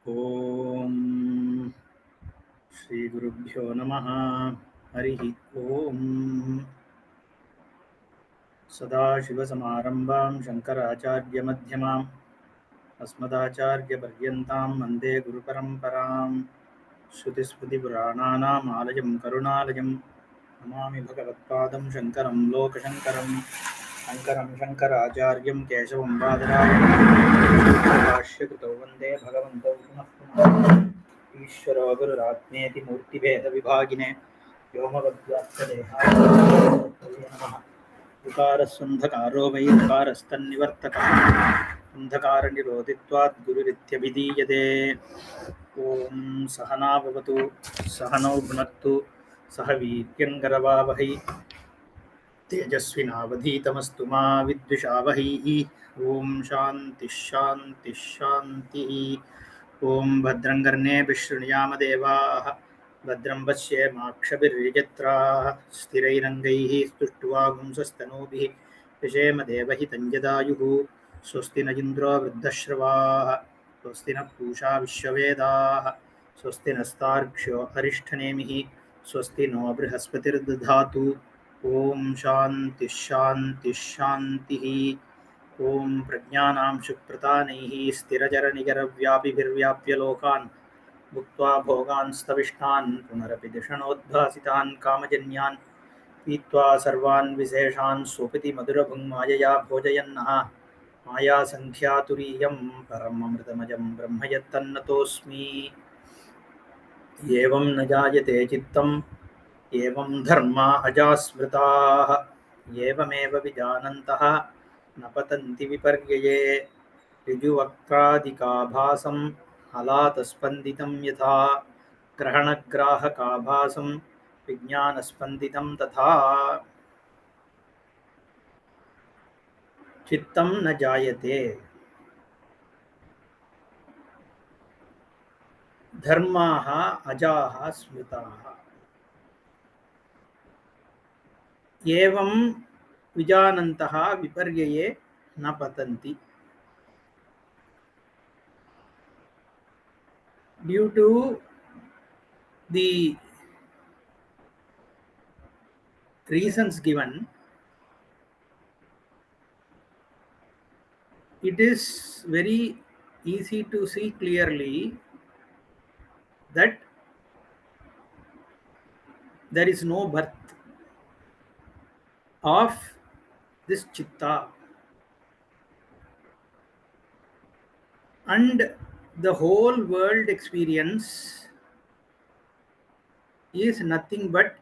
ओम श्री गुरुभ्यो नमः। हरि ओम। सदाशिवसमारंभां शंकराचार्यमध्यमाम् अस्मदाचार्यपर्यन्तां वन्दे गुरुपरम्पराम्। श्रुतिस्मृतिपुराणानाम् आलयं करुणालयं नमामि भगवत्पादं शङ्करं लोकशङ्करं। शङ्करं शङ्कराचार्यं केशवं बादरायणभाष्यकृतौ वन्दे भगवन्तौ पुनः पुनः। ईश्वरो गुरुरात्मेति मूर्तिभेदविभागिने व्योमवद्व्याप्तदेहाय नमः। उकारस्वन्धकारो वै उकारस्तन्निवर्तकः अन्धकारनिरोधित्वात् गुरुरित्यभिधीयते। ॐ सहना भवतु सहनौ भुनक्तु सह वीर्यङ्करवावहै तेजस्विनावधीतमस्तु मा विद्विषावहैः। ॐ शान्तिः शान्तिः शान्तिः। ॐ भद्रं कर्णेभिः शृणुयाम देवाः भद्रं पश्येमाक्षभिर्यजत्राः स्थिरैरङ्गैः स्तुष्ट्वागुंसस्तनूभिः विषेम देवहितं यदायुः। स्वस्ति न इन्द्रो वृद्धश्रवाः स्वस्ति नः पूषा विश्ववेदाः स्वस्ति नस्तार्क्ष्यो अरिष्ठनेमिः स्वस्ति नो बृहस्पतिर्दधातु। ओम शांति शांति शांति। ओम प्रज्ञानां शुक्रतानैः स्थिरचरनिगरव्यापिभिर्व्याप्य लोकान् भुक्त्वा भोगान् स्तविष्टान् पुनरपि दिषणोद्भासितान् कामजन्यान् पीत्वा सर्वान् विशेषान् स्वपिति मधुरभुङ्मायया भोजयन्नः मायासङ्ख्यातुरीयं परममृतमजं ब्रह्म यत्तन्नतोऽस्मि। एवं न जायते चित्तम् एवं धर्मा अजास्मृताः एवमेव विजानन्तः न पतन्ति विपर्यये। ऋजुवक्त्रादिकाभासं हलातस्पन्दितं यथा ग्रहणग्राहकाभासं विज्ञानस्पन्दितं तथा। चित्तं न जायते धर्माः अजाः स्मृताः एवं विजानन्तः विपर्यये न पतन्ति। Due to the reasons given, it is very easy to see clearly that there is no birth of this chitta, and the whole world experience is nothing but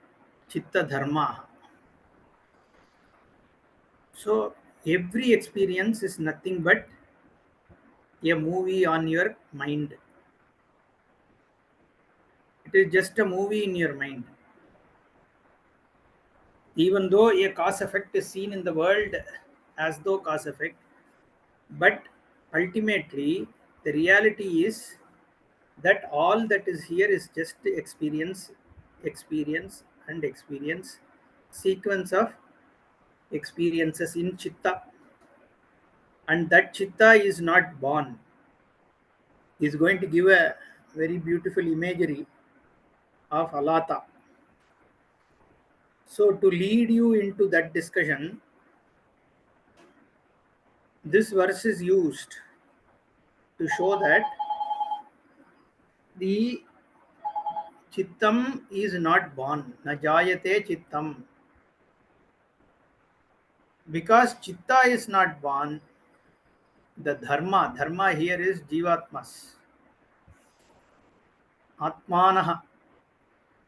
chitta dharma. So every experience is nothing but a movie on your mind. It is just a movie in your mind. Even though a cause effect is seen in the world as though cause effect, but ultimately the reality is that all that is here is just experience, experience and experience, sequence of experiences in chitta. And that chitta is not born. Is going to give a very beautiful imagery of alata. So to lead you into that discussion, this verse is used to show that the chittam is not born. Na jayate chittam. Because chitta is not born, the dharma here is jivatmas. Atmanaha.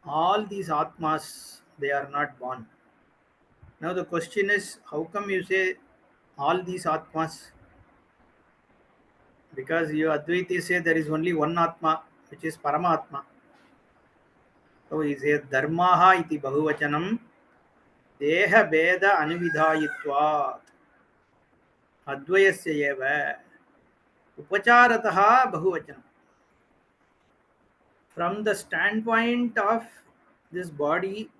All these atmas, they are not born. Now the question is, how come you say all these atmas? Because you Advaiti say there is only one atma, which is Paramatma. So he says dharmaha iti bahuvachanam deha veda anuvidhayitvat advayasya eva upacharataha bahuvachanam. From the standpoint of this body,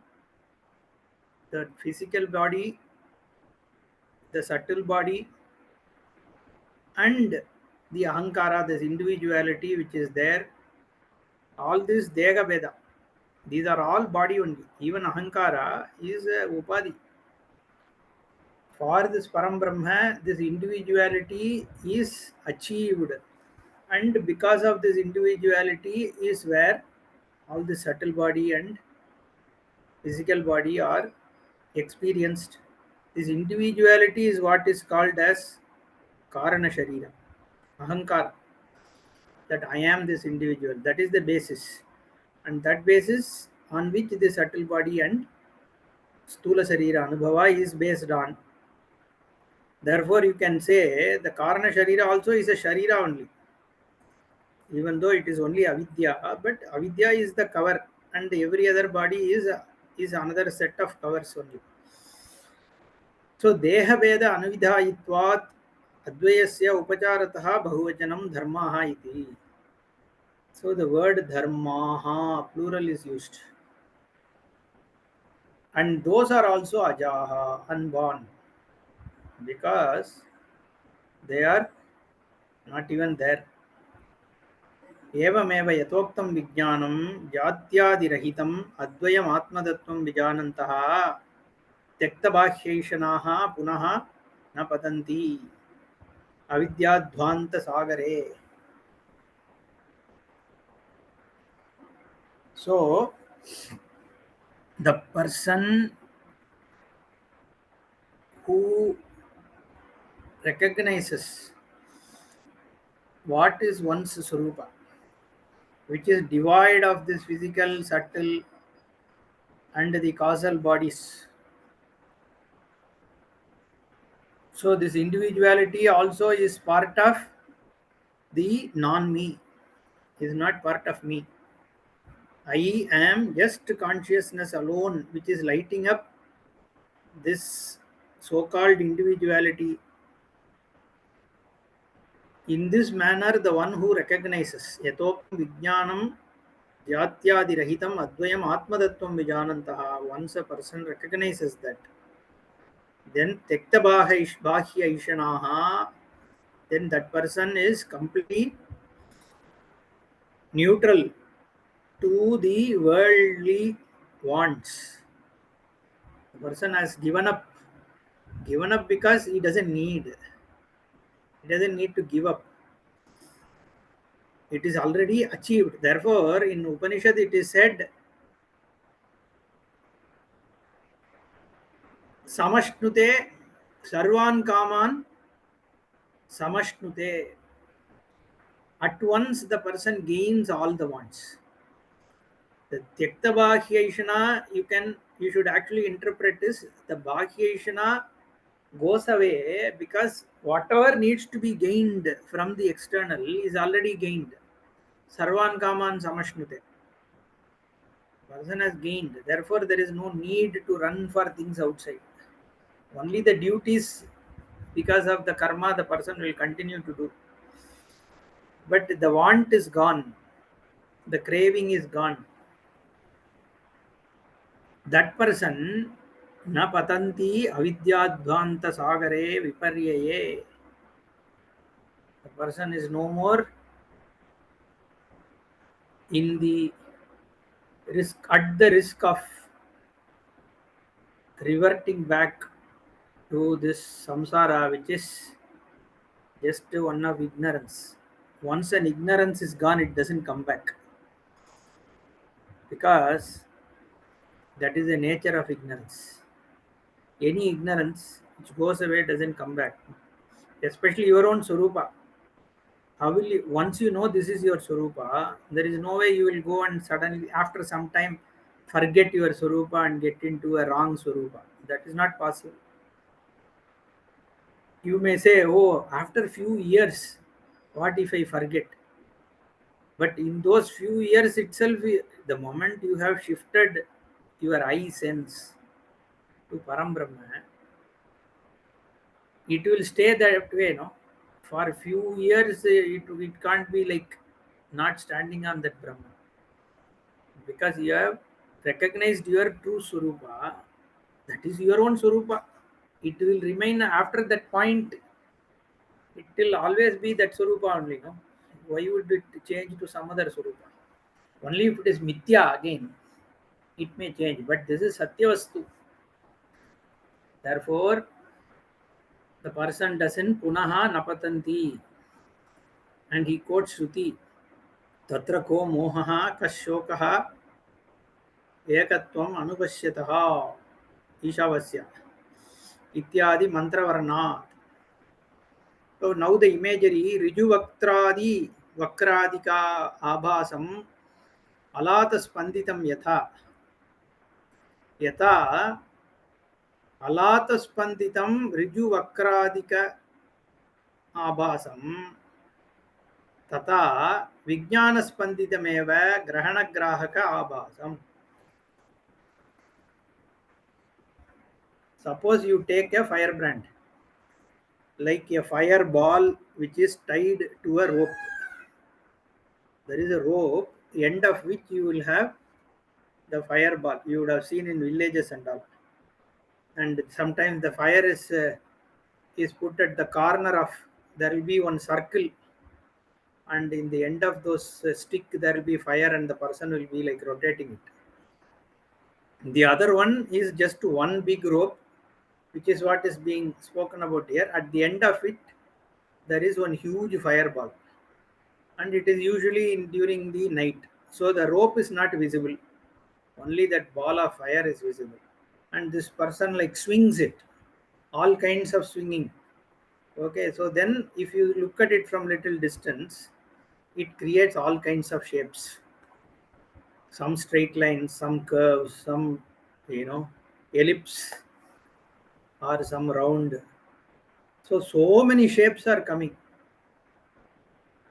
the physical body, the subtle body, and the Ahankara, this individuality which is there, all this Dega Veda. These are all body only. Even Ahankara is a Upadhi. For this Param Brahma, this individuality is achieved. And because of this individuality is where all the subtle body and physical body are experienced. This individuality is what is called as Karana Sharira, Ahankara, that I am this individual. That is the basis. And that basis on which the subtle body and Stula Sharira Anubhava is based on. Therefore, you can say the Karana Sharira also is a Sharira only, even though it is only Avidya, but Avidya is the cover, and every other body is another set of covers only. So, Deha Veda Anuvidhayitvat Advayasya Upacharatah Bahuvajanam Dharmaha iti. So, the word Dharmaha, plural is used. And those are also Ajaha, unborn, because they are not even there. एवमेव यथोक्तं विज्ञानं जात्यादिरहितम् अद्वयम् आत्मतत्त्वं विजानन्तः त्यक्तबाह्यैषणाः पुनः न पतन्ति अविद्याध्वान्तसागरे. So, the person who recognizes what is one's Swarupa, which is devoid of this physical, subtle, and the causal bodies. So, this individuality also is part of the non-me, is not part of me. I am just consciousness alone, which is lighting up this so-called individuality. In this manner, the one who recognizes yatopam vijnanam jatyadirahitam advayam atmadattvam vijanantaha, once a person recognizes that, then tekta bahya ishanaha, then that person is completely neutral to the worldly wants. The person has given up because he doesn't need. He doesn't need to give up. It is already achieved. Therefore, in Upanishad it is said, Samashnute Sarvan Kaman Samashnute. At once the person gains all the wants. The Tyakta Bhakyaishana, you should actually interpret this. The Bhakyaishana goes away because whatever needs to be gained from the external is already gained. Sarvan Kaman Samashnute. Person has gained. Therefore, there is no need to run for things outside. Only the duties, because of the karma, the person will continue to do. But the want is gone. The craving is gone. That person, na patanti avidyadvanta sagare viparyaye. The person is no more in the risk, at the risk of reverting back to this samsara, which is just one of ignorance. Once an ignorance is gone, it doesn't come back, because that is the nature of ignorance. Any ignorance which goes away doesn't come back, especially your own Swarupa. How will you, once you know this is your Swarupa, there is no way you will go and suddenly, after some time, forget your Swarupa and get into a wrong Swarupa. That is not possible. You may say, oh, after few years, what if I forget? But in those few years itself, the moment you have shifted your eye sense to Param Brahma, it will stay that way, no? For a few years, it can't be like not standing on that Brahman, because you have recognized your true Swarupa. That is your own Swarupa. It will remain after that point. It will always be that Swarupa only, no? Why would it change to some other Swarupa? Only if it is Mithya again, it may change. But this is Satyavastu. Therefore, the person doesn't punaha napatanti. And he quotes Shruti. Tatra ko mohaha kashokaha ekatvam anupashyataha ishavasya ityadi mantravarna. So now the imagery Riju Vakradika Abhasam Alata Spanditam Yatha Alata Spanditam Riju Vakradika Abhasam Tata Vijnana Spanditameva Grahana Grahaka Abhasam. Suppose you take a firebrand, like a fireball which is tied to a rope. There is a rope, the end of which you will have the fireball. You would have seen in villages and all. And sometimes the fire is put at the corner of, there will be one circle, and in the end of those stick there will be fire, and the person will be like rotating it. The other one is just one big rope, which is what is being spoken about here. At the end of it there is one huge fireball, and it is usually during the night, so the rope is not visible, only that ball of fire is visible. And this person like swings it, all kinds of swinging. Okay, so then if you look at it from little distance, it creates all kinds of shapes. Some straight lines, some curves, some, ellipse, or some round. So many shapes are coming.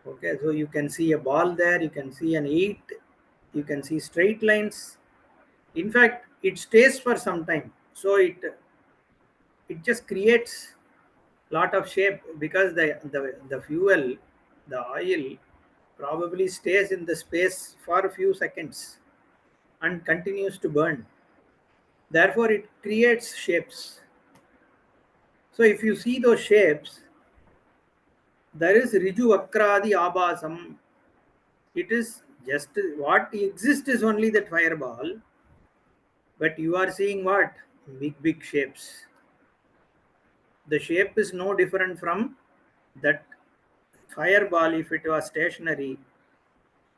Okay, so you can see a ball there, you can see an 8, you can see straight lines. In fact, it stays for some time. So it just creates lot of shape, because the fuel, the oil, probably stays in the space for a few seconds and continues to burn. Therefore it creates shapes. So if you see those shapes, there is Riju Akradi Abhasam. It is just what exists is only that fireball, but you are seeing what? Big shapes. The shape is no different from that fireball. If it was stationary,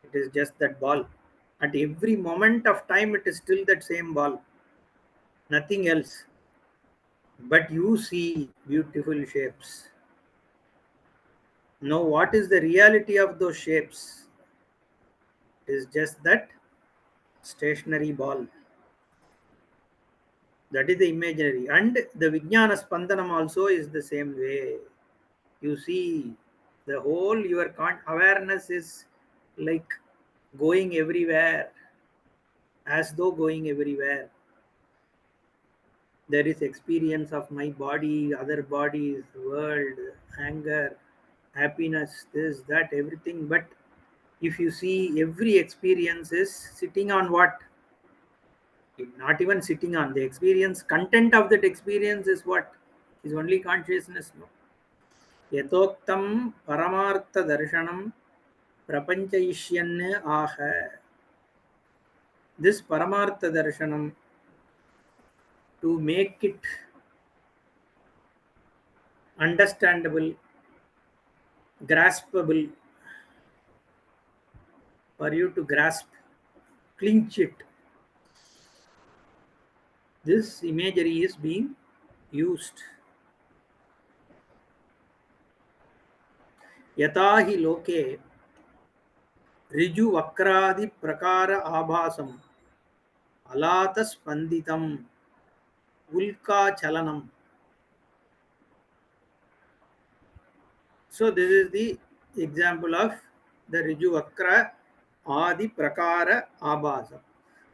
it is just that ball. At every moment of time, it is still that same ball, nothing else. But you see beautiful shapes. Now, what is the reality of those shapes? It is just that stationary ball. That is the imaginary. And the Vijnana Spandanam also is the same way. You see, the whole your awareness is like going everywhere, as though going everywhere. There is experience of my body, other bodies, world, anger, happiness, this, that, everything. But if you see, every experience is sitting on what? Not even sitting on the experience. Content of that experience is what? Is only consciousness. No? Yatoktam paramartha darshanam prapanchayishyan aha. This paramartha darshanam, to make it understandable, graspable, for you to grasp, clinch it. This imagery is being used. Yatahi loke riju vakradi prakara abhasam alata spanditam ulka chalanam. So this is the example of the riju vakra adi prakara abhasam.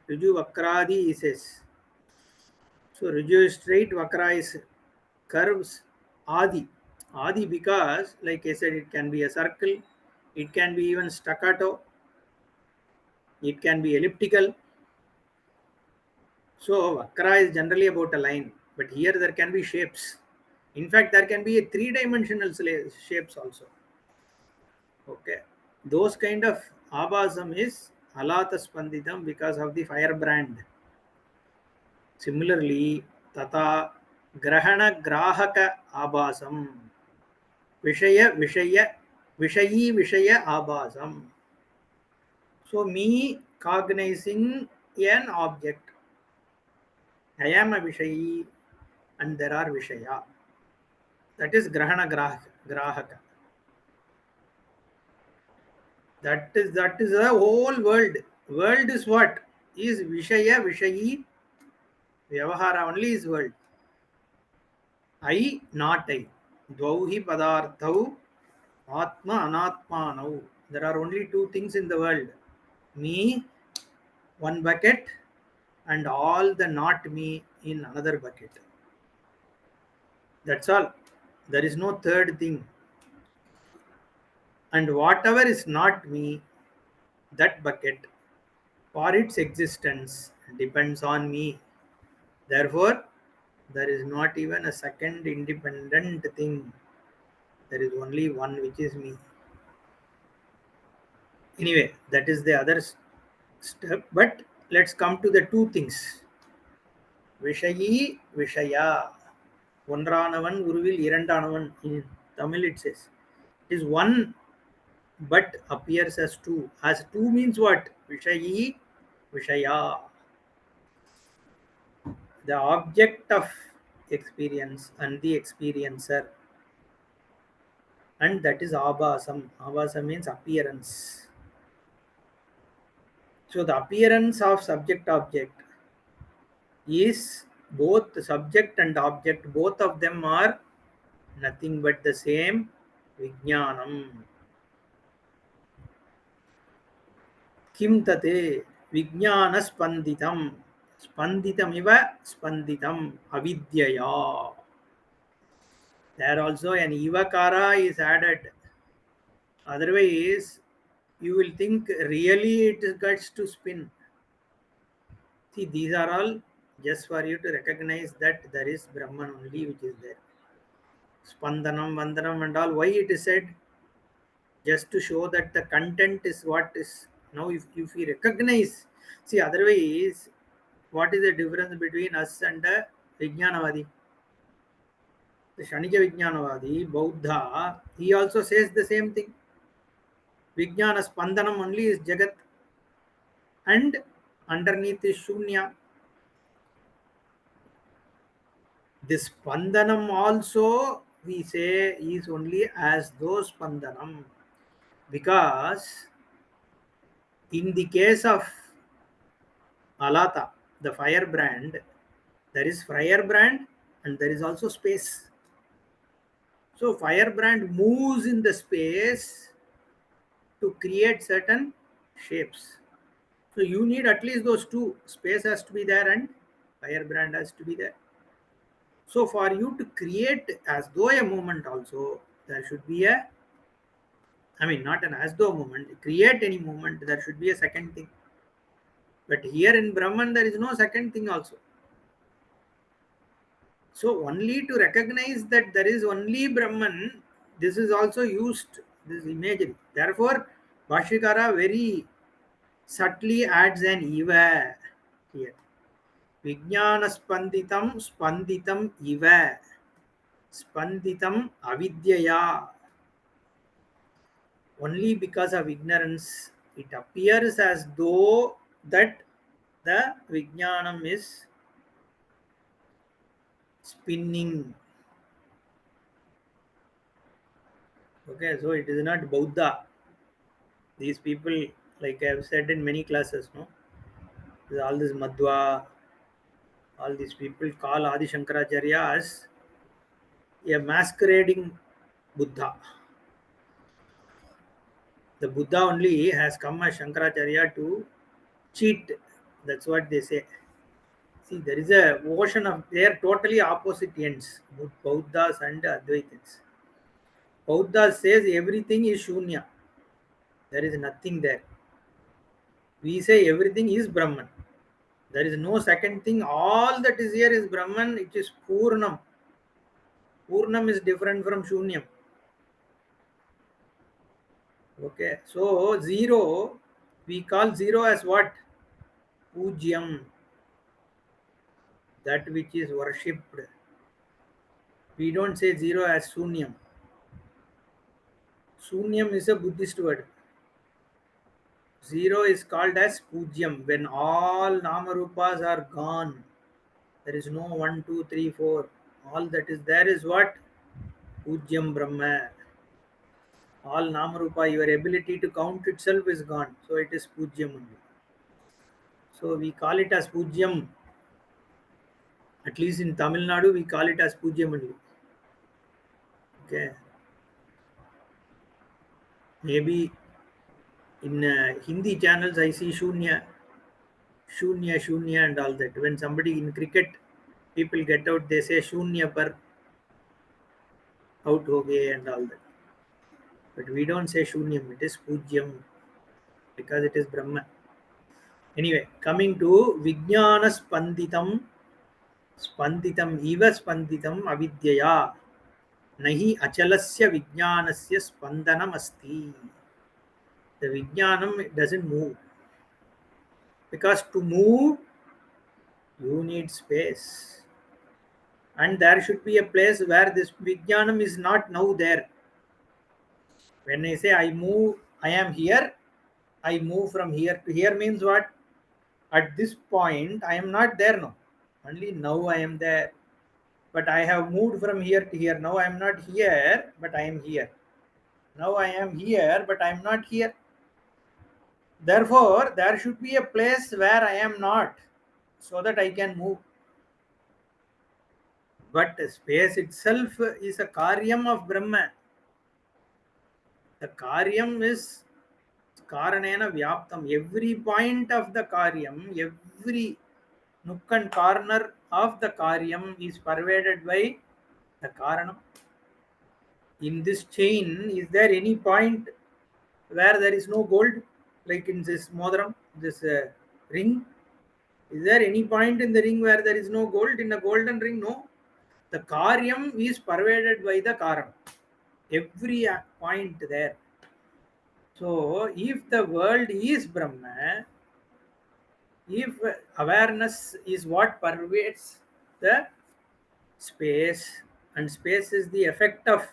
Riju vakradi is says. So riju is straight, vakra is curves, adi. Adi because, like I said, it can be a circle, it can be even staccato, it can be elliptical. So vakra is generally about a line, but here there can be shapes. In fact, there can be a three-dimensional shapes also. Okay, those kind of abhasam is alata spanditam because of the firebrand. Similarly, tata grahana grahaka abhasam vishaya vishaya vishayi vishaya abhasam. So me cognizing an object, I am a vishayi and there are vishaya. That is grahana grahaka. That is a whole world. World is what? Is Vishaya, Vishayi, Vyavahara only is world. I, not I. Dvauhi padarthau, Atma anatmanau. There are only two things in the world. Me, one bucket, and all the not me in another bucket. That's all. There is no third thing. And whatever is not me, that bucket, for its existence, depends on me. Therefore, there is not even a second independent thing. There is only one, which is me. Anyway, that is the other step. But let's come to the two things. Vishayi, Vishaya. Onranavan, Uruvil, Irandanavan. In Tamil it says. It is one but appears as two. As two means what? Vishayi, Vishaya. The object of experience and the experiencer, and that is abhasam. Abhasam means appearance. So the appearance of subject object is both the subject and object, both of them are nothing but the same vijnanam. Kim tate vijnana spanditam. Spanditam iva spanditam avidyaya. There also an ivakara is added. Otherwise, you will think really it gets to spin. See, these are all just for you to recognize that there is Brahman only which is there. Spandanam, Vandanam, and all. Why it is said? Just to show that the content is what is. Now, if we recognize, see, otherwise, what is the difference between us and the Vijnanavadi? The Shanika Vijnanavadi, Bauddha, he also says the same thing. Vijnana Spandanam only is Jagat, and underneath is Shunya. This Spandanam also we say is only as though Spandanam, because in the case of Alata, the firebrand, there is firebrand and there is also space. So firebrand moves in the space to create certain shapes. So you need at least those two. Space has to be there and firebrand has to be there. So for you to create as though a movement also, there should be a, I mean, not an as though movement, create any movement, there should be a second thing. But here in Brahman, there is no second thing also. So only to recognize that there is only Brahman, this is also used, this imagery. Therefore, Bhashikara very subtly adds an eva here. Vijnana spanditam spanditam eva. Spanditam avidyaya. Only because of ignorance, it appears as though that the Vijnanam is spinning. Okay, so it is not Buddha. These people, like I have said in many classes, no, all this Madhva, all these people call Adi Shankaracharya as a masquerading Buddha. The Buddha only has come as Shankaracharya to cheat. That's what they say. See, there is a ocean of, they are totally opposite ends, both Bauddhas and Advaitins. Bauddha says everything is Shunya. There is nothing there. We say everything is Brahman. There is no second thing. All that is here is Brahman. It is Purnam. Purnam is different from Shunyam. Okay, so zero, we call zero as what? Pujyam, that which is worshipped. We don't say zero as Sunyam. Sunyam is a Buddhist word. Zero is called as Pujyam. When all Namarupas are gone, there is no 1, 2, 3, 4. All that is there is what? Pujyam Brahma. All Namarupa, your ability to count itself is gone. So it is Pujyam only. So we call it as Pujyam. At least in Tamil Nadu, we call it as Pujyam only. Okay. Maybe in Hindi channels, I see Shunya, Shunya, Shunya, and all that. When somebody in cricket, people get out, they say Shunya par out ho gaye and all that. But we don't say Shunyam, it is Pujyam because it is Brahma. Anyway, coming to Vijnana Spanditam, Spanditam Iva Spanditam Avidyaya, Nahi Achalasya Vijnanasya Spandanam Asti. The Vijnanam doesn't move. Because to move, you need space. And there should be a place where this Vijnanam is not now there. When I say I move, I am here, I move from here to here means what? At this point, I am not there now. Only now I am there. But I have moved from here to here. Now I am not here, but I am here. Now I am here, but I am not here. Therefore, there should be a place where I am not so that I can move. But space itself is a karyam of Brahma. The karyam is karanena vyaptam. Every point of the karyam, every nook and corner of the karyam is pervaded by the karanam. In this chain, is there any point where there is no gold? Like in this modram, this ring? Is there any point in the ring where there is no gold? In a golden ring, no. The karyam is pervaded by the karam. Every point there. So, if the world is Brahma, if awareness is what pervades the space, and space is the effect of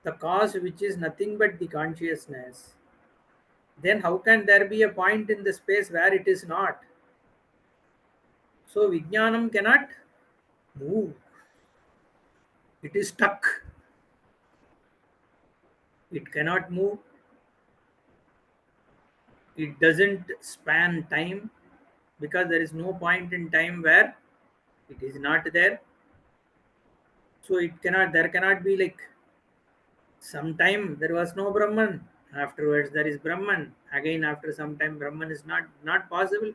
the cause which is nothing but the consciousness, then how can there be a point in the space where it is not? So, Vijnanam cannot move, it is stuck, it cannot move, it doesn't span time because there is no point in time where it is not there. So it cannot, there cannot be like sometime there was no Brahman, afterwards there is Brahman, again after some time Brahman is not possible,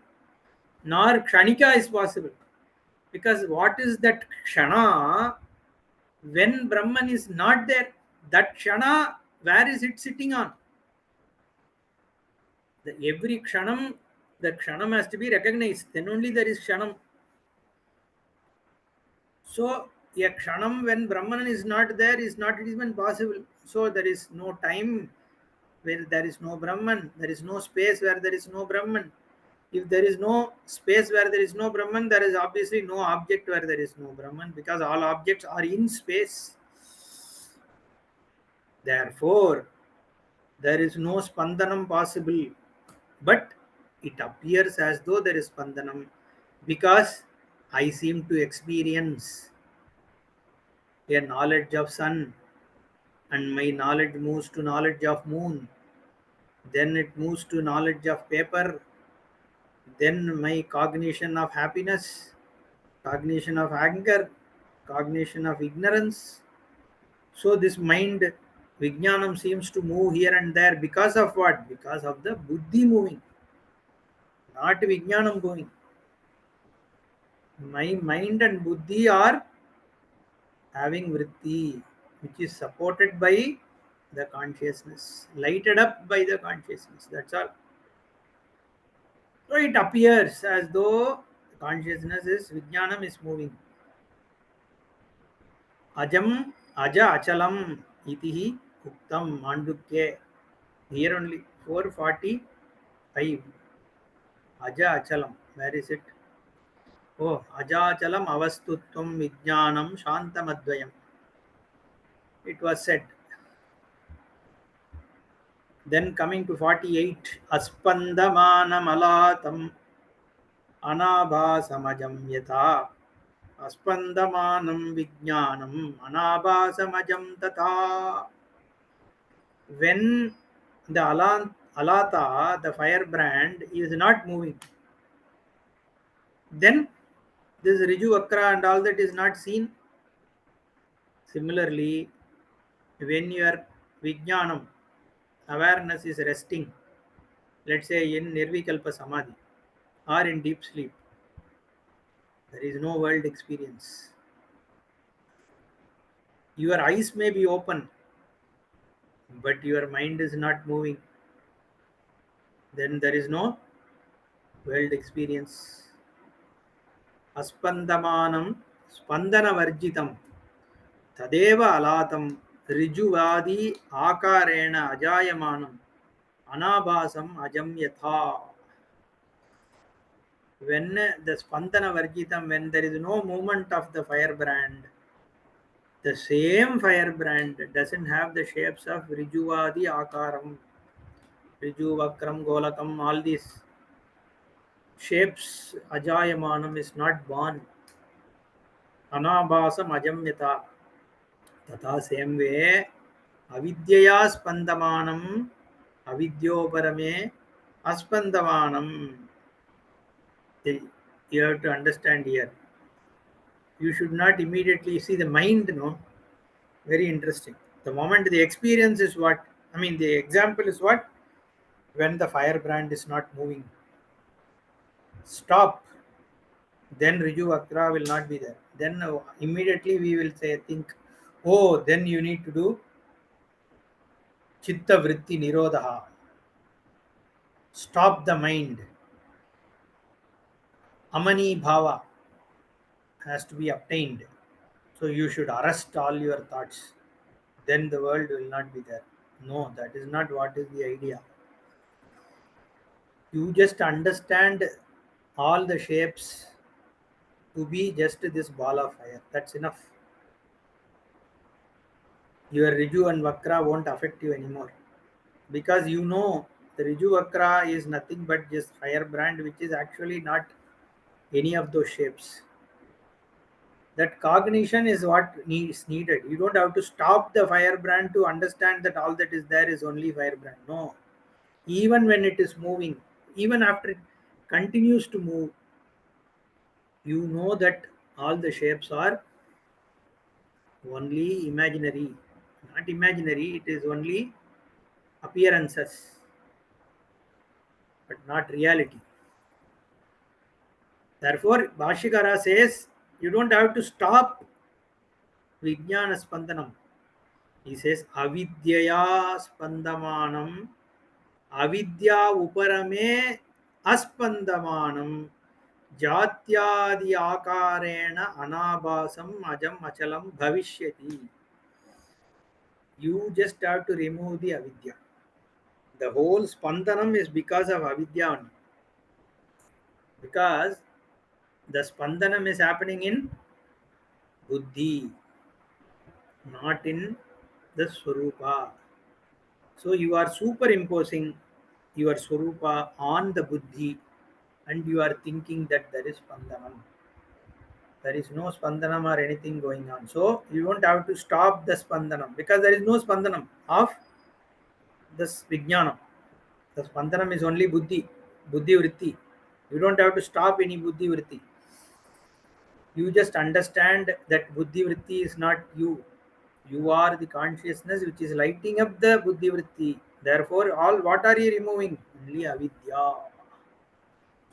nor Kshanika is possible. Because what is that Kshana when Brahman is not there? That Kshana, where is it sitting on? Every Kshanam, the Kshanam has to be recognized, then only there is Kshanam. So a Kshanam when Brahman is not there is not even possible. So there is no time where there is no Brahman. There is no space where there is no Brahman. If there is no space where there is no Brahman, there is obviously no object where there is no Brahman because all objects are in space. Therefore, there is no Spandanam possible. But it appears as though there is Spandanam because I seem to experience a knowledge of sun, and my knowledge moves to knowledge of moon, then it moves to knowledge of paper, then my cognition of happiness, cognition of anger, cognition of ignorance. So this mind vijnanam seems to move here and there because of what? Because of the buddhi moving, not vijnanam going. My mind and buddhi are having vritti, which is supported by the consciousness, lighted up by the consciousness. That's all. So it appears as though consciousness is Vijnanam is moving. Ajam aja achalam itihi uktam mandukye. Here only 445. Aja achalam. Where is it? Oh, ajachalam avastutvam vijnanam shantamadvayam. It was said. Then coming to 48, Aspandamanamalatam Anabhasamajam Yatha. Aspandamanam Vijnanam Anabhasamajam Tatha. When the Alata, the firebrand, is not moving, then this Riju Vakra and all that is not seen. Similarly, when your Vijnanam, awareness is resting, let's say in Nirvikalpa Samadhi or in deep sleep, there is no world experience. Your eyes may be open, but your mind is not moving. Then there is no world experience. Aspandamanam spandana varjitam tadeva alatam rijuvadi akarena ajayamanam anabhasam ajam yatha. When the spandana varjitam, when there is no movement of the firebrand, the same firebrand doesn't have the shapes of rijuvadi akaram, riju vakram golakam, all these shapes. Ajayamanam is not born. Anabhasam ajamyata. Tata same way. Avidyaya spandamanam avidyoparame aspandamanam. You have to understand here. You should not immediately see the mind, no? Very interesting. The moment the experience is what, I mean, the example is what? When the firebrand is not moving. Stop. Then Riju Vakra will not be there. Then immediately we will say, think, oh, then you need to do Chitta Vritti Nirodha. Stop the mind. Amani Bhava has to be obtained. So you should arrest all your thoughts. Then the world will not be there. No, that is not what is the idea. You just understand all the shapes to be just this ball of fire. That's enough. Your Riju and Vakra won't affect you anymore. Because you know the Riju Vakra is nothing but just firebrand, which is actually not any of those shapes. That cognition is what is needed. You don't have to stop the firebrand to understand that all that is there is only firebrand. No. Even when it is moving, even after it continues to move, you know that all the shapes are only imaginary. Not imaginary, it is only appearances, but not reality. Therefore, Bhashikara says you don't have to stop Vijnana Spandanam. He says Avidyaya Spandamanam Avidya Uparame Aspandamanam Jatyadi Akarena Anabhasam Ajam Achalam Bhavishyati. You just have to remove the Avidya. The whole Spandanam is because of Avidya only. Because the Spandanam is happening in Buddhi, not in the Swarupa. So you are superimposing your Swarupa on the Buddhi and you are thinking that there is Spandanam. There is no Spandanam or anything going on. So you don't have to stop the Spandanam because there is no Spandanam of this Vijnanam. The Spandanam is only Buddhi, Buddhi Vritti. You don't have to stop any Buddhi Vritti. You just understand that Buddhi Vritti is not you. You are the consciousness which is lighting up the Buddhi Vritti. Therefore, all what are you removing? Only Avidya.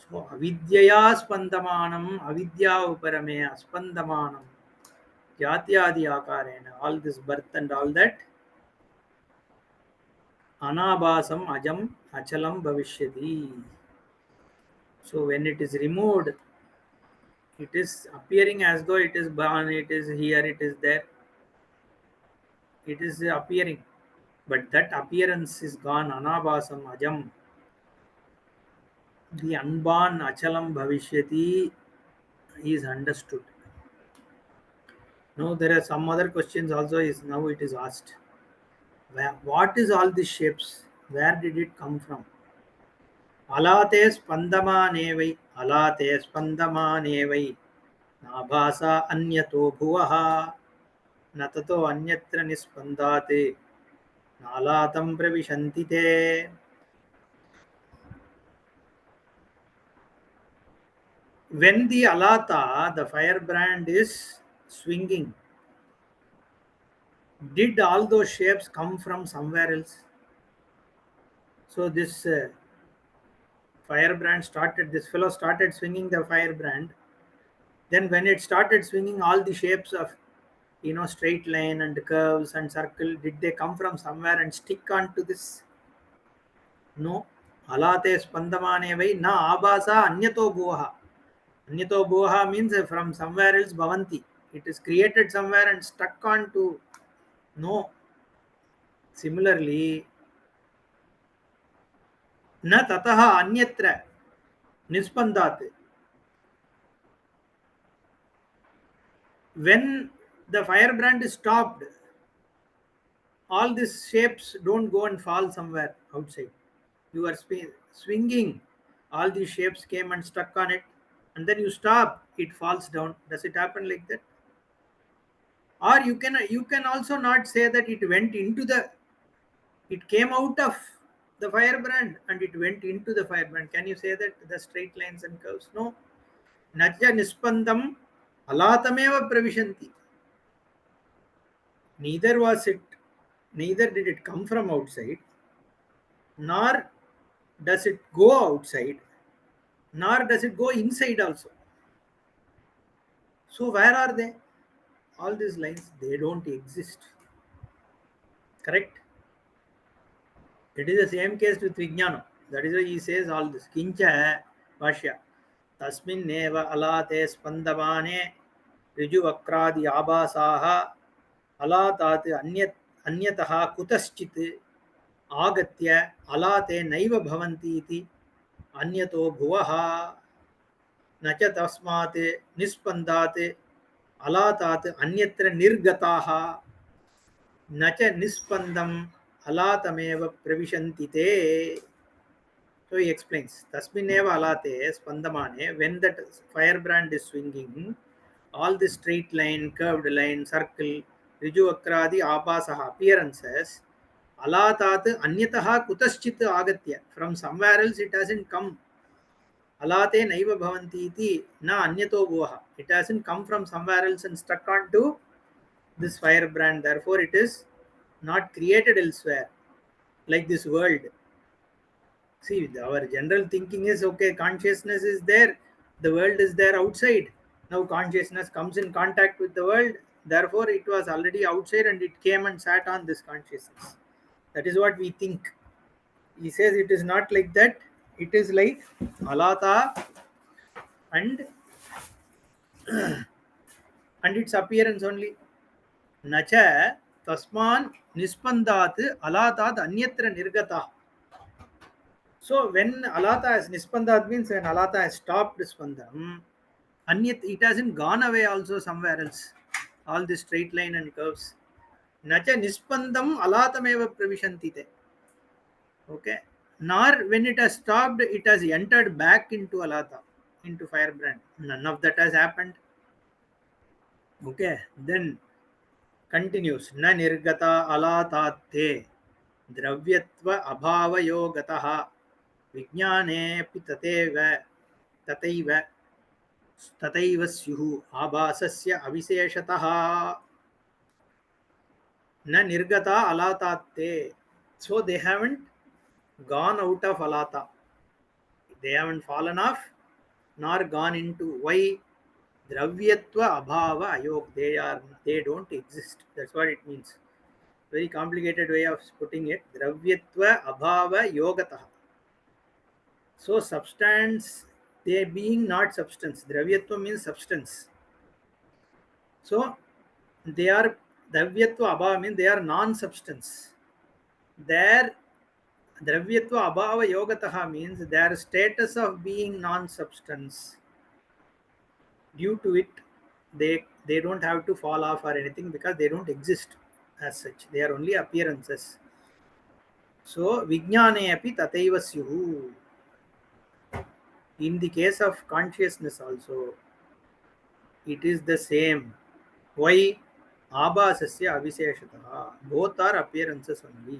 So, Avidyaya Spandamanam, Avidya Uparame Aspandamanam, Jatyadi Akarena, all this birth and all that, Anabhasam Ajam Achalam Bhavishyati. So, when it is removed, it is appearing as though it is born, it is here, it is there. It is appearing, but that appearance is gone. Anabhasam ajam. The unborn achalam bhavishyati is understood. Now there are some other questions also is now it is asked. What is all these shapes? Where did it come from? అలాతే స్పందమానేవై అలాతే స్పందమానేవై నాభాసా అన్యతో భువః నతతో అన్యత్ర నిస్పందాతే నాలాతం ప్రవిశంతి తే. When the alata, the firebrand, is swinging, did all those shapes come from somewhere else? So this firebrand started, this fellow started swinging the firebrand. Then when it started swinging, all the shapes of straight line and curves and circle, did they come from somewhere and stick onto this? No. Alate spandamane vai na abhasa anyato bhuvaha. Anyato bhuvaha means from somewhere else bhavanti. It is created somewhere and stuck onto. No. Similarly, na tataha anyatra nispandat. When the firebrand is stopped, all these shapes don't go and fall somewhere outside. You are swinging, all these shapes came and stuck on it, and then you stop, it falls down. Does it happen like that? Or you can also not say that it went into the, it came out of the firebrand and it went into the firebrand. Can you say that the straight lines and curves? No. Nacha nispandam alatameva pravishanti. Neither was it, neither did it come from outside, nor does it go outside, nor does it go inside also. So where are they? All these lines, they don't exist. Correct? It is the same case with Vijnana. That is why he says all this. Kincha Bhashya. Tasmin neva alate spandamane rijuvakradi abhasaha alatat anyataha kutaschit agatya alate naiva bhavanti iti anyato bhuvaha nacha tasmat nispandat alatat anyatra nirgataha nacha nispandam alatameva pravishanti te. So he explains, Tasmineva alate spandamane, when that firebrand is swinging, all the straight line, curved line, circle, riju akradi abhasaha appearances, alatat anyataha kutaschit agatya, from somewhere else it hasn't come. Alate naiva bhavanti iti na anyato bhuvaha. It hasn't come from somewhere else and stuck onto this firebrand. Therefore, it is not created elsewhere, like this world. See, our general thinking is okay, consciousness is there, the world is there outside. Now, consciousness comes in contact with the world, therefore, it was already outside and it came and sat on this consciousness. That is what we think. He says it is not like that, it is like alata and its appearance only. Nacha tasman nispandat alatat anyatra nirgata. So when alata has nispandat means when alata has stopped spandam, anyat it hasn't gone away also somewhere else. All the straight line and curves. Nacha nispandam alatameva pravishantite. Okay. Nor when it has stopped, it has entered back into alata, into firebrand. None of that has happened. Okay. Then continues. Na nirgata alatate dravyatva abhavayogatah विज्ञानेऽपि तथैव स्युः आभासस्य अविशेषतः न निर्गता alatate. So they haven't gone out of alata, they haven't fallen off nor gone into. Why? Dravyatva abhava ayog, they don't exist. That's what it means. Very complicated way of putting it. Dravyatva abhava yogatah. So substance, they being not substance. Dravyatva means substance. So they are Dravyatva abhava means they are non-substance. Their Dravyatva abhava yogataha means their status of being non-substance. Due to it, they don't have to fall off or anything because they don't exist as such. They are only appearances. So vijnane api tataiva syuhu. In the case of consciousness also, it is the same. Why? Abhasasya avisheshataha. Both are appearances only.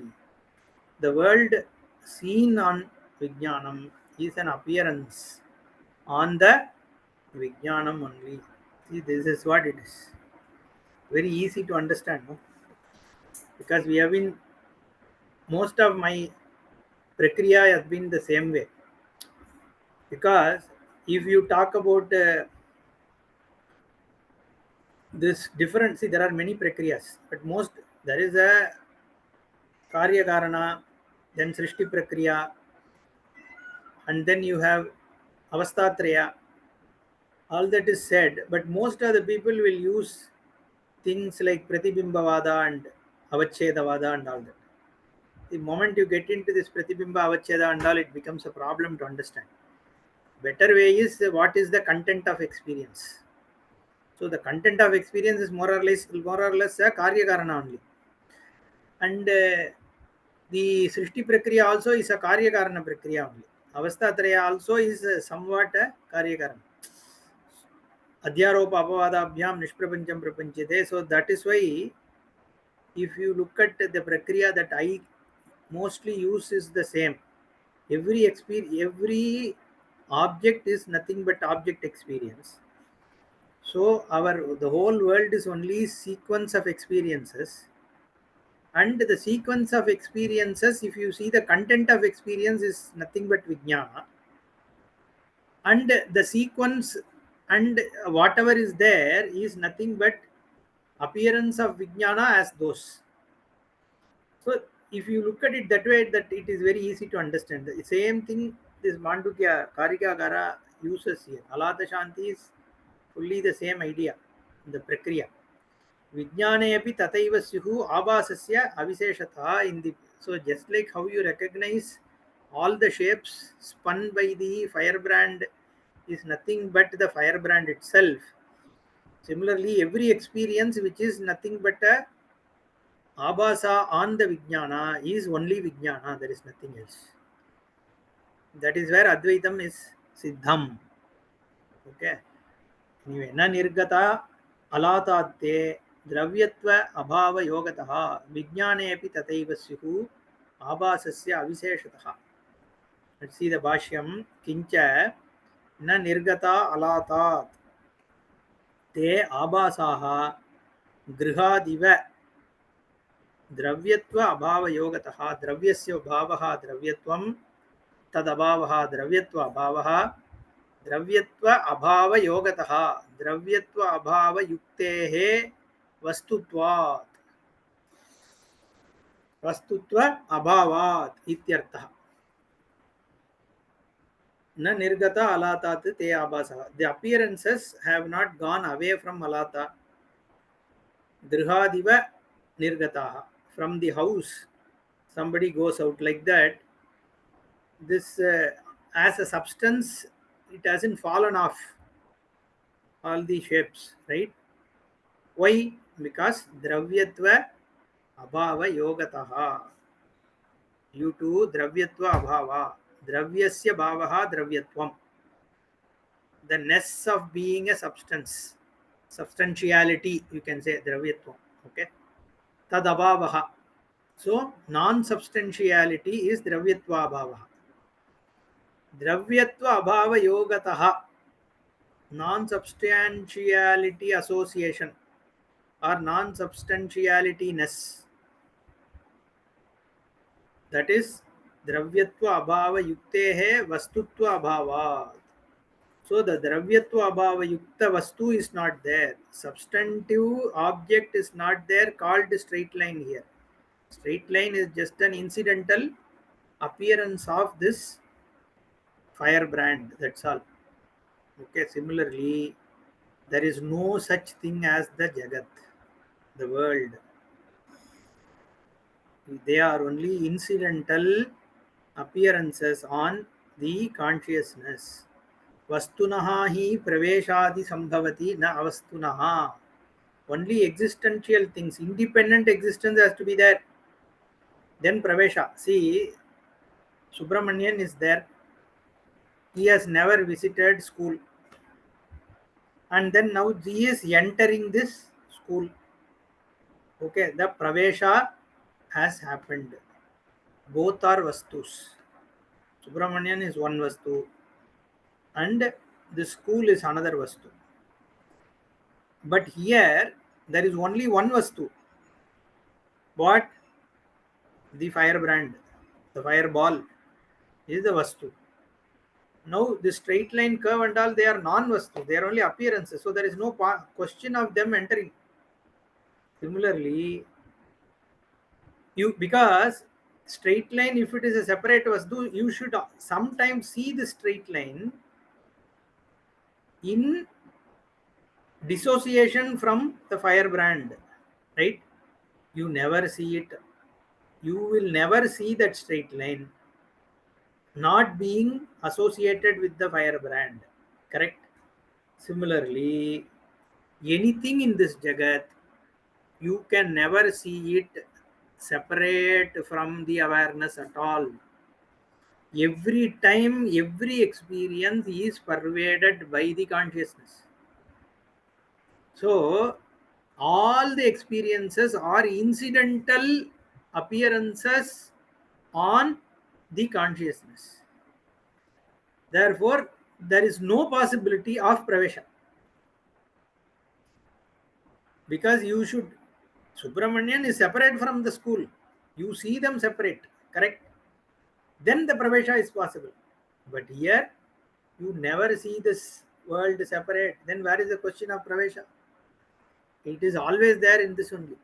The world seen on Vijnanam is an appearance on the Vijnanam only. See, this is what it is. Very easy to understand, no? Because we have been, most of my prakriya has been the same way. Because if you talk about this different, see, there are many prakriyas, but most, there is a Karya Karana, then Srishti Prakriya, and then you have Avastatraya. All that is said, but most of the people will use things like Pratibhimbavada and Avachedavada and all that. The moment you get into this Pratibhimba Avacheda and all, it becomes a problem to understand. Better way is what is the content of experience. So the content of experience is more or less a Karya Karana only. And the Srishti Prakriya also is a Karya Karana Prakriya only. Avastatraya also is somewhat a Karya Karana. Adhyaropa Apavadabhyam Nishprapancham Prapanchite. So that is why if you look at the Prakriya that I mostly use is the same. Every object is nothing but object experience. So the whole world is only sequence of experiences. And the sequence of experiences, if you see the content of experience is nothing but Vijnana. And the sequence and whatever is there is nothing but appearance of Vijnana as those. So if you look at it that way, that it is very easy to understand. The same thing this Mandukya Karika Gara uses here. Alata Shanti is fully the same idea, the Prakriya. Vijnane api tataiva syuhu abhasasya avisheshatha in the, so just like how you recognize all the shapes spun by the firebrand is nothing but the firebrand itself. Similarly, every experience which is nothing but a abhasa on the Vijnana is only Vijnana, there is nothing else. That is where Advaitam is Siddham. Okay. Anyway, na nirgata alatate dravyatva abhava yogataha vijnane api tataiva syuhu abhasasya avisheshataha. Let's see the Bhashyam. Kincha na nirgata alatat te abhasaha grihadiva द्रव्यत्व अभाव योगतः द्रव्यस्य भावः द्रव्यत्वं तदभावः द्रव्यत्व अभावः द्रव्यत्व अभाव योगतः द्रव्यत्व अभाव युक्तेः वस्तुत्वात् वस्तुत्व अभावात् इत्यर्थः न निर्गत अलातात् ते आभासः. The appearances have not gone away from alata. Grihadiva nirgataha. From the house somebody goes out like that. This as a substance, it hasn't fallen off all the shapes, right? Why? Because dravyatva abhava yogataha. Due to dravyatva abhava, dravyasya bhavaha dravyatvam, the ness of being a substance, substantiality, you can say dravyatvam. Okay, tad abhavaha. So non-substantiality is dravyatva abhavaha. Dravyatva abhava yogataha, non-substantiality association or non-substantialityness, that is dravyatva abhava yuktehe vastutva abhava. So the dravyatva abhava yukta vastu is not there, substantive object is not there, called straight line here. Straight line is just an incidental appearance of this firebrand, that's all. Okay, similarly, there is no such thing as the Jagat. the world. They are only incidental appearances on the consciousness. Vastunaha hi praveshadi sambhavati na avastunaha. Only existential things, independent existence has to be there. Then pravesha. See, Subramanian is there. He has never visited school. And then now he is entering this school. Okay, the pravesha has happened. Both are vastus. Subramanian is one vastu and the school is another vastu. But here there is only one vastu. What? The firebrand, the fireball is the vastu. Now the straight line curve and all, they are non-vastu. They are only appearances. So there is no question of them entering. Similarly, you, because straight line, if it is a separate vastu, you should sometimes see the straight line in dissociation from the firebrand, right? You never see it. You will never see that straight line not being associated with the firebrand, correct? Similarly, anything in this jagat, you can never see it separate from the awareness at all. Every time, every experience is pervaded by the consciousness. So, all the experiences are incidental appearances on the consciousness. Therefore, there is no possibility of pravesha. Because you should, Subramanian is separate from the school. You see them separate, correct? Then the pravesha is possible. But here, you never see this world separate. Then where is the question of pravesha? It is always there in this only.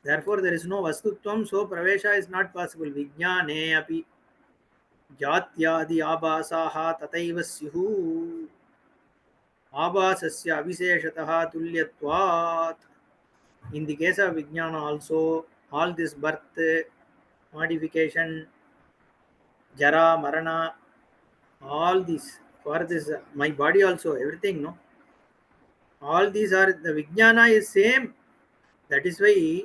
Therefore, there is no vastutvam, so pravesha is not possible. Vijnane api jatyadi abhasaha tataiva syuhu abhasasya aviseshatah tulyatvat. In the case of Vijnana also, all this birth, modification, jara, marana, all this, for this, my body also, everything, no? All these are, the Vijnana is same. That is why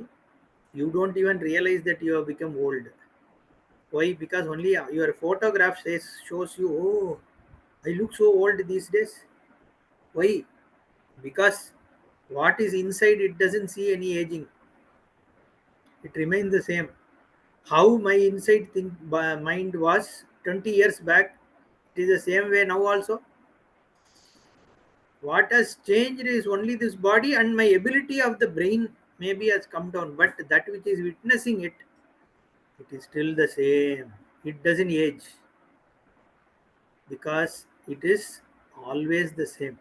you don't even realize that you have become old. Why? Because only your photograph shows you, oh, I look so old these days. Why? Because what is inside, it doesn't see any aging. It remains the same. How my inside mind was 20 years back, it is the same way now also. What has changed is only this body, and my ability of the brain maybe has come down, but that which is witnessing it, it is still the same. It doesn't age because it is always the same.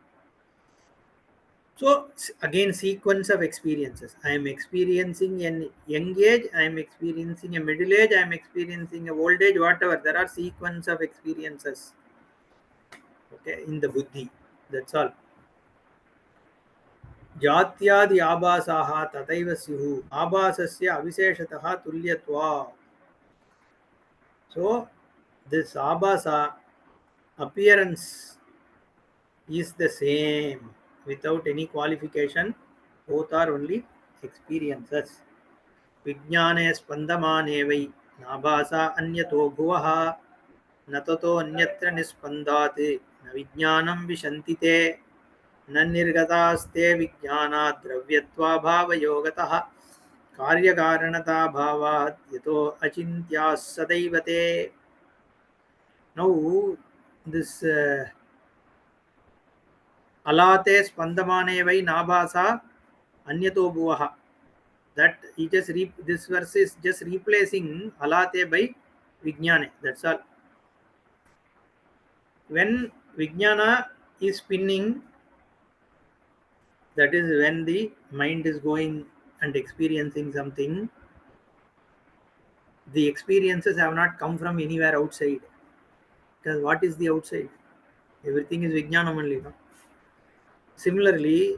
So again, sequence of experiences. I am experiencing a young age, I am experiencing a middle age, I am experiencing a old age, whatever. There are sequence of experiences. Okay, in the buddhi. That's all. जात्यादि आभासाः तथैव स्युः आभासस्य अविशेषतः तुल्यत्वात्. So this abhasa appearance is the same without any qualification. Both are only experiences. विज्ञाने स्पन्दमाने वै नाभासा अन्यतो भुवः न ततो अन्यत्र निस्पन्दात् न विज्ञानं विशन्ति ते न निर्गतास्ते विज्ञानात् द्रव्यत्वाभावयोगतः कार्यकारणताभावात् यतो अचिन्त्याः सदैव ते. Now this alate spandamane vai nabhasa anyato bhuvaha, that it is this verse is just replacing alate by vijnane. That's all. When vijnana is spinning, that is when the mind is going and experiencing something. The experiences have not come from anywhere outside, because what is the outside? Everything is vijnanam only, no? Similarly,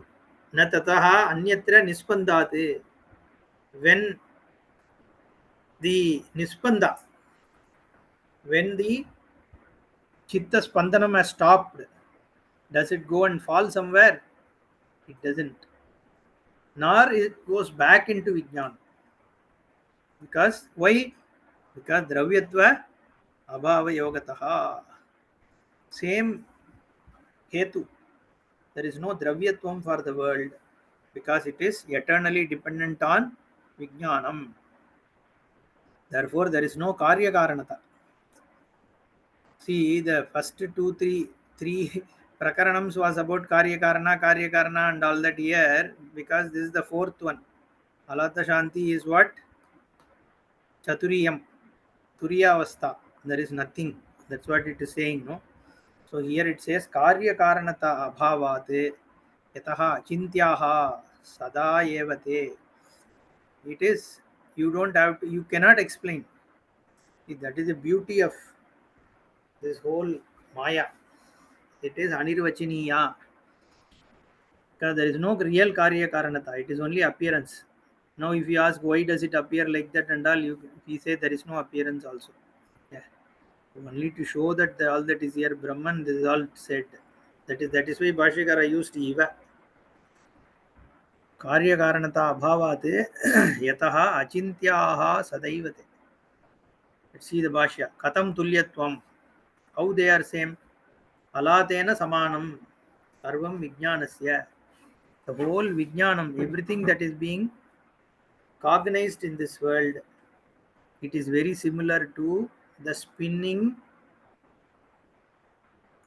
न ततः अन्यत्र निस्पन्दात्. When the nispanda, when the chitta spandanam has stopped, does it go and fall somewhere? It doesn't. Nor it goes back into vijnana. Because why? Because dravyatva abhava yogataha. Same hetu. There is no dravyatvam for the world because it is eternally dependent on vijnanam. Therefore, there is no karya karanata. See, the first three prakaranams was about karya karana, and all that here because this is the fourth one. Alata Shanti is what? Chaturiyam, Turiyavastha. There is nothing. That's what it is saying, no? So here it says karya karanata abhavat yataha achintyaha sada evate. It is, you don't have to, you cannot explain. See, that is the beauty of this whole Maya. It is anirvachiniya. Because there is no real karya karanata. It is only appearance. Now, if you ask why does it appear like that and all, we say there is no appearance also. Yeah. Only to show that all that is here Brahman, this is all said. That is why Bhashyakara used Eva. Karya karanata abhavate yataha achintyaha sadaivate. Let's see the Bhashya. Katam tulyatvam. How they are same? Alatena samanam. Sarvam vijnanasya. The whole vijnanam, everything that is being cognized in this world, it is very similar to the spinning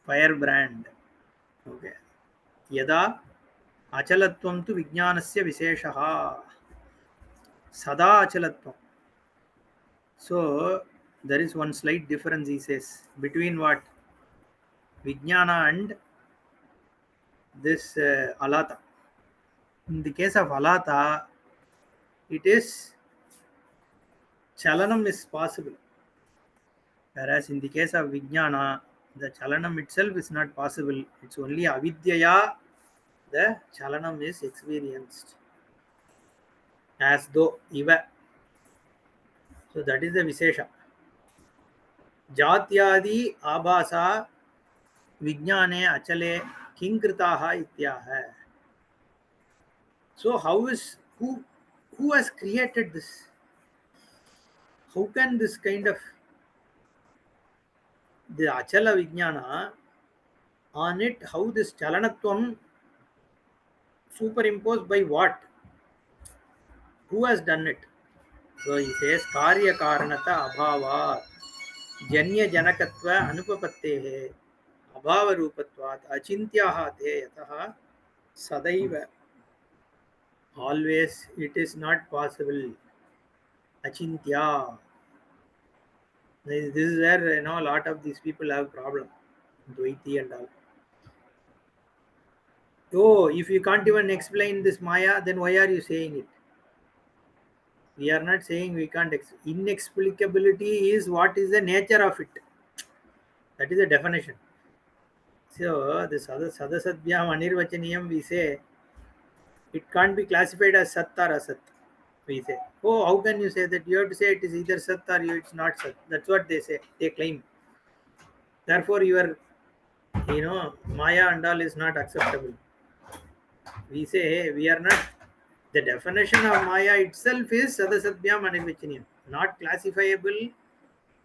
firebrand. Okay. Yada achalatvam tu vijnanasya visheshaha. Sada achalatvam. So there is one slight difference, he says, between what? Vijnana and this alata. In the case of alata, it is chalanam is possible. Whereas in the case of vijnana, the chalanam itself is not possible. It's only avidyaya the chalanam is experienced as though eva. So that is the Vishesha. Jatyadi abhasa vijnane achale kinkritaha ityaha. So how is who has created this? How can this kind of the achala vijnana on it, how this chalanatvam superimposed by what? Who has done it? So he says karya karanata abhava janya janakatva anupapattehe abhava rupatvat achintyaha te yataha sadaiva. Always it is not possible. Achintya. This is where a lot of these people have problem. Dvaiti and all. Oh, if you can't even explain this Maya, then why are you saying it? We are not saying we can't. Inexplicability is what is the nature of it. That is the definition. So, the Sadasadhyam Anirvachaniyam, we say it can't be classified as Sat or Asat. We say, oh, how can you say that? You have to say it is either Sat or it's not Sat. That's what they say. They claim. Therefore, your, Maya and all is not acceptable. We say, hey, we are not. The definition of Maya itself is Sadasadhyam Anirvachaniyam. Not classifiable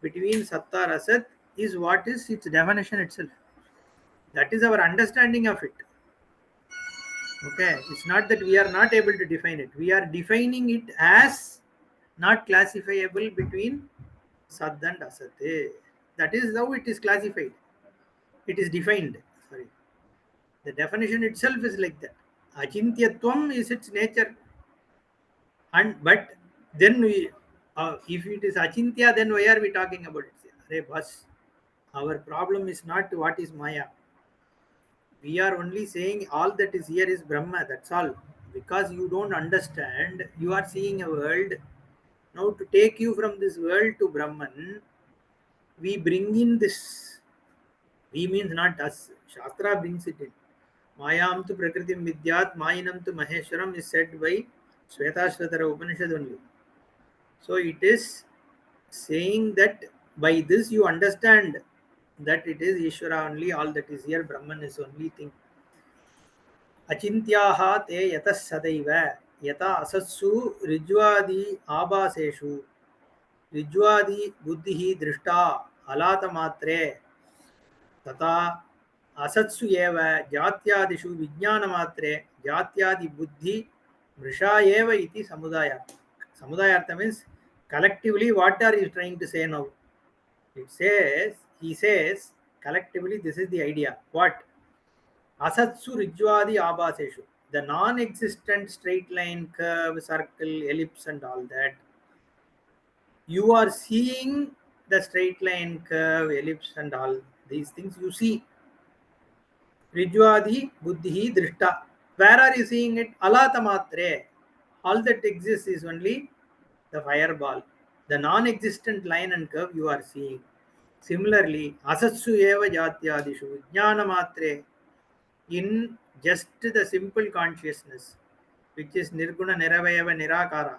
between Sat or Asat is what is its definition itself. That is our understanding of it. Okay, it's not that we are not able to define it. We are defining it as not classifiable between Sad and Asat. That is how it is classified. It is defined. Sorry. The definition itself is like that. Achintyatvam is its nature. And but then we, if it is Achintya, then why are we talking about it? Arey boss, our problem is not what is Maya. We are only saying all that is here is Brahma. That's all. Because you don't understand, you are seeing a world. Now to take you from this world to Brahman, we bring in this. We means not us. Shastra brings it in. Mayam tu prakritim vidyat mayinam tu maheshwaram is said by Shvetashvatara Upanishad only. So it is saying that by this you understand that it is Ishvara only, all that is here, Brahman is only thing. Achintyaha te yatas sadaiva yata asatsu rijvadi abhaseshu ऋज्वादि बुद्धि दृष्टा अलात मात्रे तथा असत्सु एव जात्यादिषु विज्ञान मात्रे जात्यादि बुद्धि मृषा एव इति समुदायार्थ means collectively what are you trying to say now? It says, he says collectively this is the idea. What? Asatsu rijvadi abhaseshu, the non-existent straight line, curve, circle, ellipse and all that, you are seeing the straight line, curve, ellipse and all these things you see. Rijvadi buddhi drishta. Where are you seeing it? Alata matre. All that exists is only the fireball. The non-existent line and curve you are seeing. Similarly, asatsu eva jatyadishu vijnana matre, in just the simple consciousness, which is nirguna niravayava nirakara,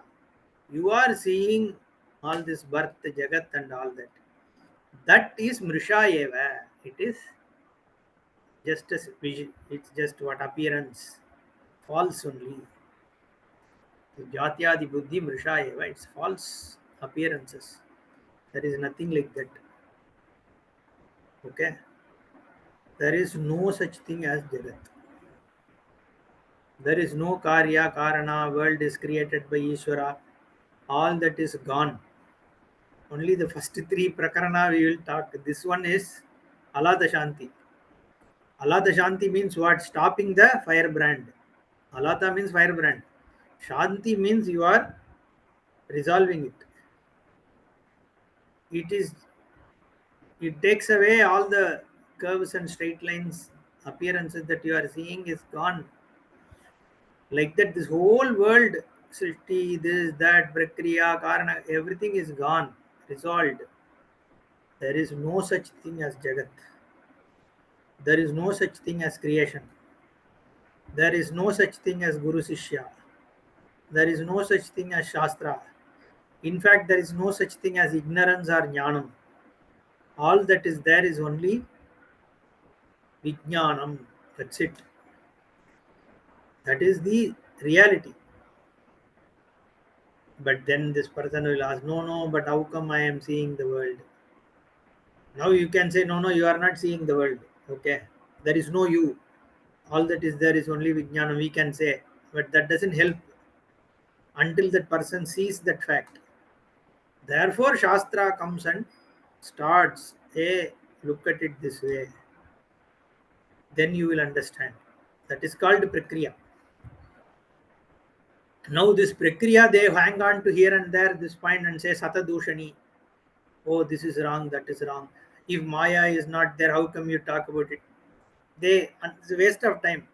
you are seeing all this birth, jagat and all that. That is mrisha eva. It is just a vision. It's just what appearance. False only. Jatyadi buddhi mrisha eva. It's false appearances. There is nothing like that. Okay. There is no such thing as jagat. There is no karya, karana, world is created by Ishvara. All that is gone. Only the first three prakarana we will talk. This one is Alada Shanti. Alata Shanti means what? Stopping the firebrand. Alata means firebrand. Shanti means you are resolving it. It is. It takes away all the curves and straight lines, appearances that you are seeing is gone. Like that, this whole world, Srishti, this, that, Prakriya, Karana, everything is gone, resolved. There is no such thing as Jagat. There is no such thing as creation. There is no such thing as Guru Sishya. There is no such thing as Shastra. In fact, there is no such thing as ignorance or jnanam. All that is there is only Vijnanam. That's it. That is the reality. But then this person will ask, no, no, but how come I am seeing the world? Now you can say, no, no, you are not seeing the world. Okay. There is no you. All that is there is only Vijnanam, we can say. But that doesn't help until that person sees that fact. Therefore, Shastra comes and starts, hey, look at it this way. Then you will understand. That is called Prakriya. Now, this Prakriya, they hang on to here and there, this point, and say Satadushani. Oh, this is wrong, that is wrong. If Maya is not there, how come you talk about it? It's a waste of time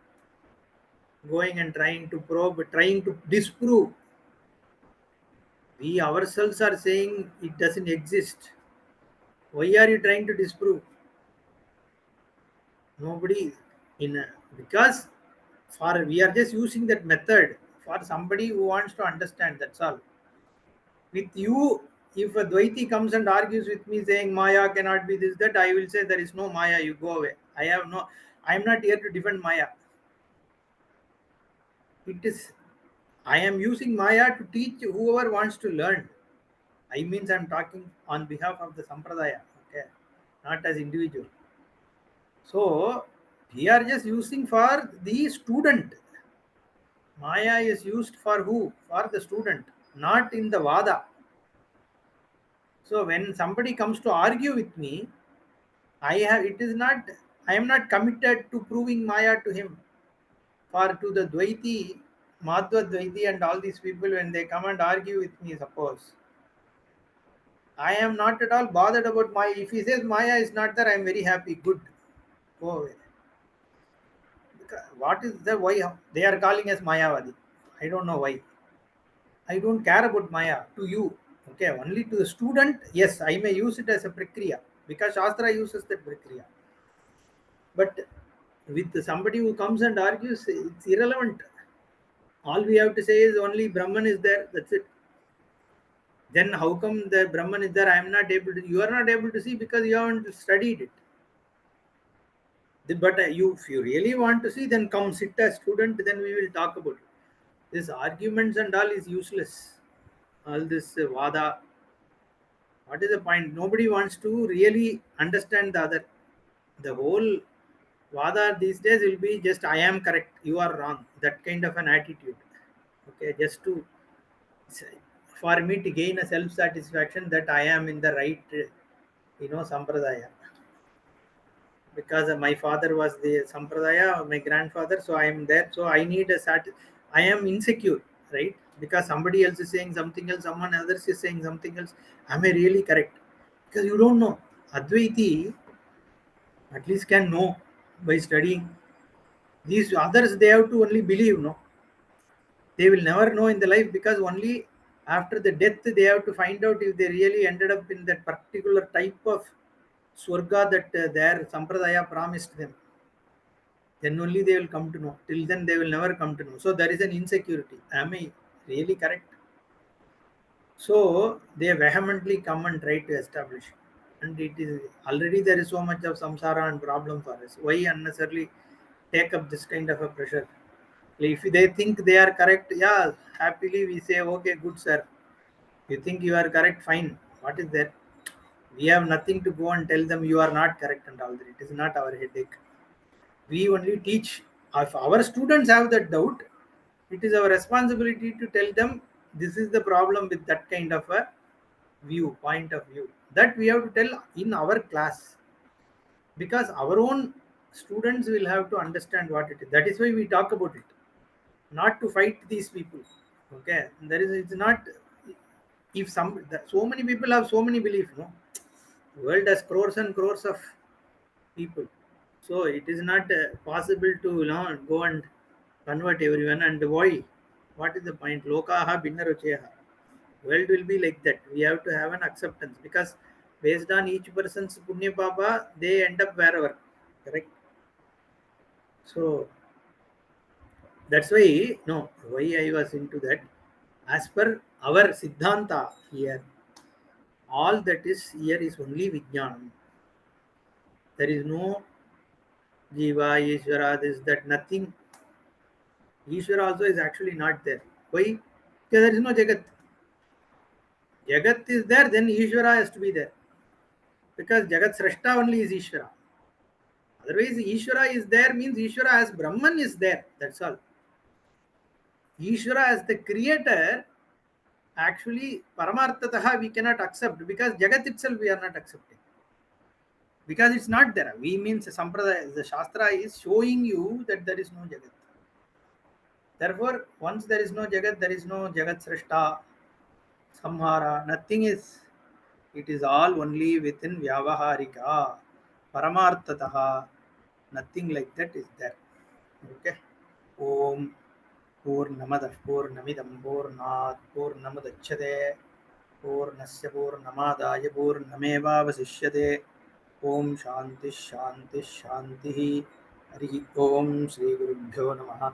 going and trying to probe, trying to disprove. We ourselves are saying it doesn't exist. Why are you trying to disprove? Nobody because for we are just using that method for somebody who wants to understand. That's all. With you, if a Dvaiti comes and argues with me saying Maya cannot be this, that, I will say there is no Maya, you go away. I am not here to defend Maya. It is, I am using Maya to teach whoever wants to learn. I means I'm talking on behalf of the Sampradaya, okay, not as individual. So we are just using for the student. Maya is used for who? For the student, not in the Vada. So when somebody comes to argue with me, I am not committed to proving Maya to him. For to the Dvaiti, Madhva Dvaiti and all these people, when they come and argue with me, suppose, I am not at all bothered about Maya. If he says Maya is not there, I am very happy. Good. Go away. What is the why they are calling us Mayavadi? I don't know why. I don't care about Maya to you. Okay, only to the student, yes, I may use it as a prakriya because Shastra uses that prakriya. But With somebody who comes and argues, it's irrelevant. All we have to say is only Brahman is there. That's it. Then how come the Brahman is there? I am not able to. You are not able to see because you haven't studied it. But if you really want to see, then come sit as student. Then we will talk about it. This arguments and all is useless. All this vada. What is the point? Nobody wants to really understand the other. The whole vada these days will be just I am correct, you are wrong. That kind of an attitude. Okay, just to for me to gain a self satisfaction that I am in the right, sampradaya. Because my father was the sampradaya, my grandfather, so I am there. So I need I am insecure, right? Because somebody else is saying something else, someone else is saying something else. Am I really correct? Because you don't know. Advaiti at least can know by studying. These others they have to only believe, no? They will never know in the life because only after the death they have to find out if they really ended up in that particular type of swarga that their sampradaya promised them. Then only they will come to know. Till then they will never come to know. So there is an insecurity. Am I really correct? So they vehemently come and try to establish. And it is already there is so much of samsara and problem for us. Why unnecessarily take up this kind of a pressure? If they think they are correct, yeah, happily we say, okay, good sir. You think you are correct, fine. What is there? We have nothing to go and tell them you are not correct and all that. It is not our headache. We only teach. If our students have that doubt, it is our responsibility to tell them this is the problem with that kind of a point of view. That we have to tell in our class because our own students will have to understand what it is. That is why we talk about it, not to fight these people. Okay, there is it's not if so many people have so many beliefs. No, world has crores and crores of people. So it is not possible to go and convert everyone. And why? What is the point? Lokaha binnarucheha. World will be like that. We have to have an acceptance because based on each person's punya papa, they end up wherever. Correct. So that's why why I was into that. As per our siddhanta here, all that is here is only vijnanam. There is no jiva, Ishvara, this, that, nothing. Ishvara also is actually not there. Why? Because there is no Jagat. Jagat is there, then Ishvara has to be there. Because Jagat Srashta only is Ishvara. Otherwise, Ishvara is there means Ishvara as Brahman is there. That's all. Ishvara as the creator, actually, Paramartataha we cannot accept because Jagat itself we are not accepting. Because it's not there. We means Sampradaya, the Shastra is showing you that there is no Jagat. Therefore, once there is no Jagat, there is no Jagat Srashta, Samhara, nothing is. It is all only within Vyavaharika. Paramartataha, nothing like that is there. Okay. Om Purnamadah Purnamidam Purnat Purnamadachate Purnasya Purnamadaya Purnamevavasishyate Om Shanti Shanti Shanti Hari Om Sri Gurubhyo Namaha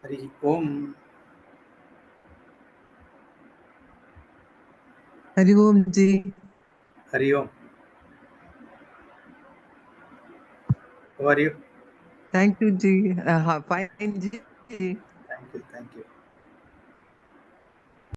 Hari Om Hari Om Ji. Hari Om. How are you? Thank you, Ji. Fine, Ji. Thank you. Thank you.